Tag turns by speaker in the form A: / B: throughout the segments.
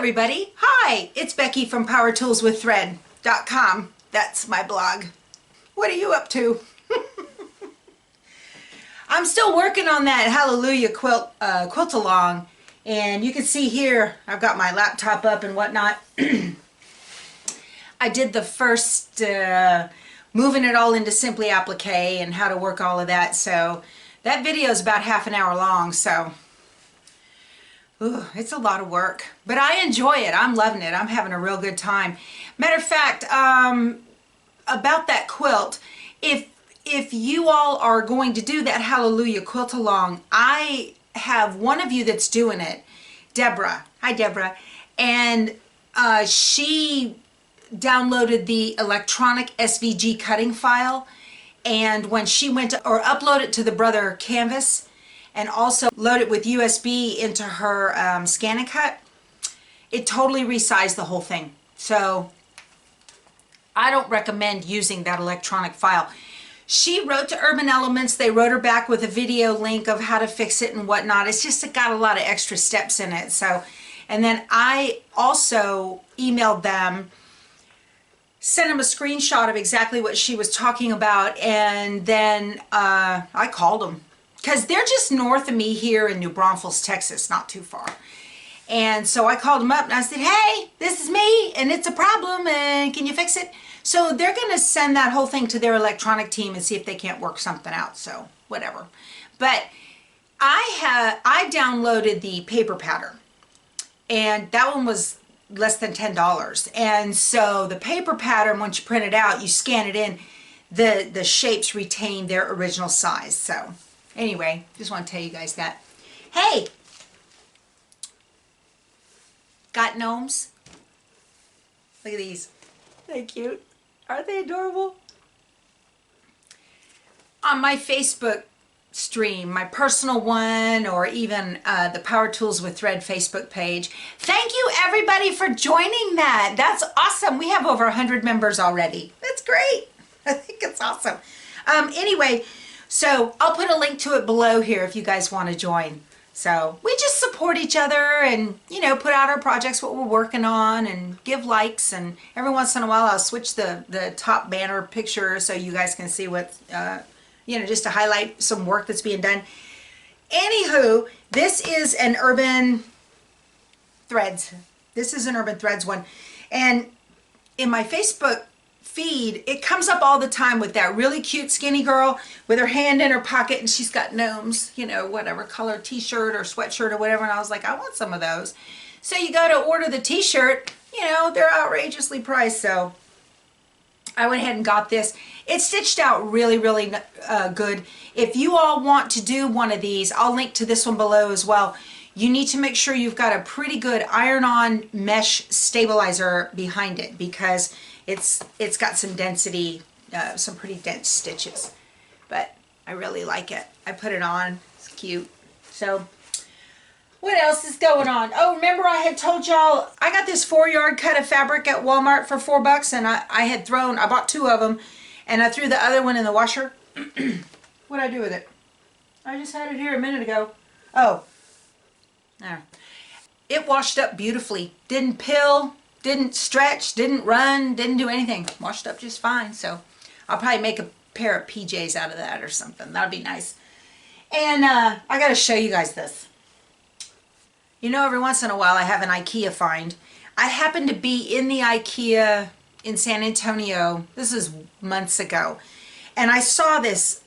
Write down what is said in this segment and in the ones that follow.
A: everybody. Hi, it's Becky from PowerToolsWithThread.com. That's my blog. What are you up to? I'm still working on that Hallelujah quilt along, and you can see here I've got my laptop up and whatnot. I did the first moving it all into Simply Applique and how to work all of that, so that video is about half an hour long, so it's a lot of work, but I enjoy it. I'm loving it. I'm having a real good time. Matter of fact, about that quilt, if you all are going to do that Hallelujah quilt along, I have one of you that's doing it, Deborah. Hi, Deborah. And she downloaded the electronic SVG cutting file, and when she went to, or upload it to the Brother Canvas, and also load it with USB into her Scan and Cut, it totally resized the whole thing. So I don't recommend using that electronic file. She wrote to Urban Elements. They wrote her back with a video link of how to fix it and whatnot. It's just, it got a lot of extra steps in it. So, and then I also emailed them, sent them a screenshot of exactly what she was talking about, and then I called them, because they're just north of me here in New Braunfels, Texas, not too far. And so I called them up and I said, hey, this is me and it's a problem and can you fix it? So they're going to send that whole thing to their electronic team and see if they can't work something out. So whatever. But I downloaded the paper pattern, and that one was less than $10. And so the paper pattern, once you print it out, you scan it in, the shapes retain their original size. So anyway, just want to tell you guys that. Hey, got gnomes? Look at these. They're cute. Aren't they adorable? On my Facebook stream, my personal one, or even the Power Tools with Thread Facebook page, thank you everybody for joining that. That's awesome. We have over 100 members already. That's great. I think it's awesome. Anyway, so I'll put a link to it below here if you guys want to join. So we just support each other and, you know, put out our projects, what we're working on, and give likes. And every once in a while I'll switch the top banner picture so you guys can see what, you know, just to highlight some work that's being done. Anywho, this is an Urban Threads. This is an Urban Threads one. And in my Facebook feed, it comes up all the time with that really cute skinny girl with her hand in her pocket, and she's got gnomes, you know, whatever color t-shirt or sweatshirt or whatever, and I was like, I want some of those. So you go to order the t-shirt, you know, they're outrageously priced, so I went ahead and got this. It's stitched out really, really good. If you all want to do one of these, I'll link to this one below as well. You need to make sure you've got a pretty good iron-on mesh stabilizer behind it, because it's got some density, some pretty dense stitches. But I really like it. I put it on. It's cute. So what else is going on? Oh, remember I had told y'all I got this 4-yard cut of fabric at Walmart for $4, and I bought 2 of them, and I threw the other one in the washer. What'd I do with it? I just had it here a minute ago. Oh, there. It washed up beautifully. Didn't pill, didn't stretch, didn't run, didn't do anything. Washed up just fine. So I'll probably make a pair of PJs out of that or something. That'd be nice. And I got to show you guys this. You know, every once in a while I have an IKEA find. I happened to be in the IKEA in San Antonio. This is months ago. And I saw this.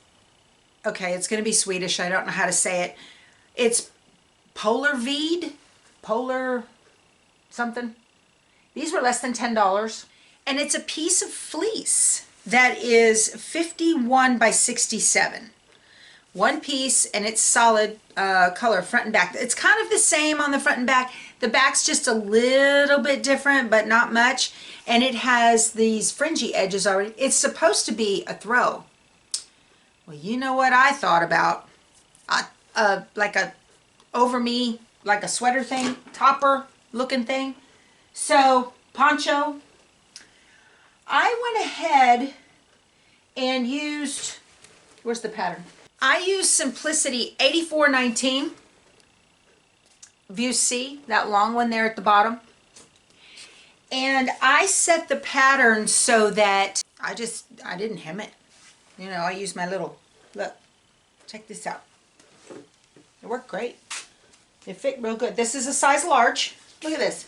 A: Okay, it's going to be Swedish. I don't know how to say it. It's Polar Veed. Polar something. These were less than $10. And it's a piece of fleece that is 51 by 67. One piece, and it's solid color front and back. It's kind of the same on the front and back. The back's just a little bit different, but not much. And it has these fringy edges already. It's supposed to be a throw. Well, you know what I thought about? Like a over me, like a sweater thing, topper looking thing. So, poncho. I went ahead and used, where's the pattern? I used Simplicity 8419. View C, that long one there at the bottom. And I set the pattern so that I didn't hem it. You know, I used my little, look, check this out. It worked great. It fit real good. This is a size large. Look at this.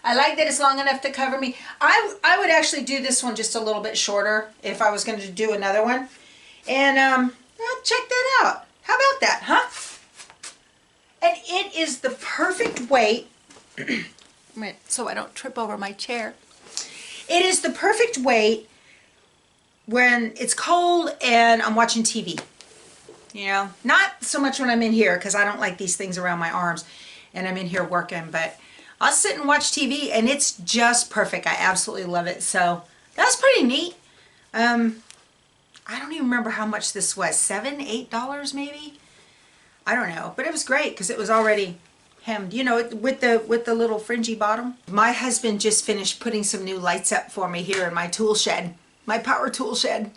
A: I like that it's long enough to cover me. I would actually do this one just a little bit shorter if I was going to do another one. And well, check that out. How about that, huh? And it is the perfect weight. So I don't trip over my chair. It is the perfect weight when it's cold and I'm watching TV. You know, not so much when I'm in here because I don't like these things around my arms and I'm in here working, but I'll sit and watch TV and it's just perfect. I absolutely love it. So that's pretty neat. I don't even remember how much this was. $7, $8 maybe? I don't know, but it was great because it was already hemmed, you know, with the little fringy bottom. My husband just finished putting some new lights up for me here in my tool shed, my power tool shed.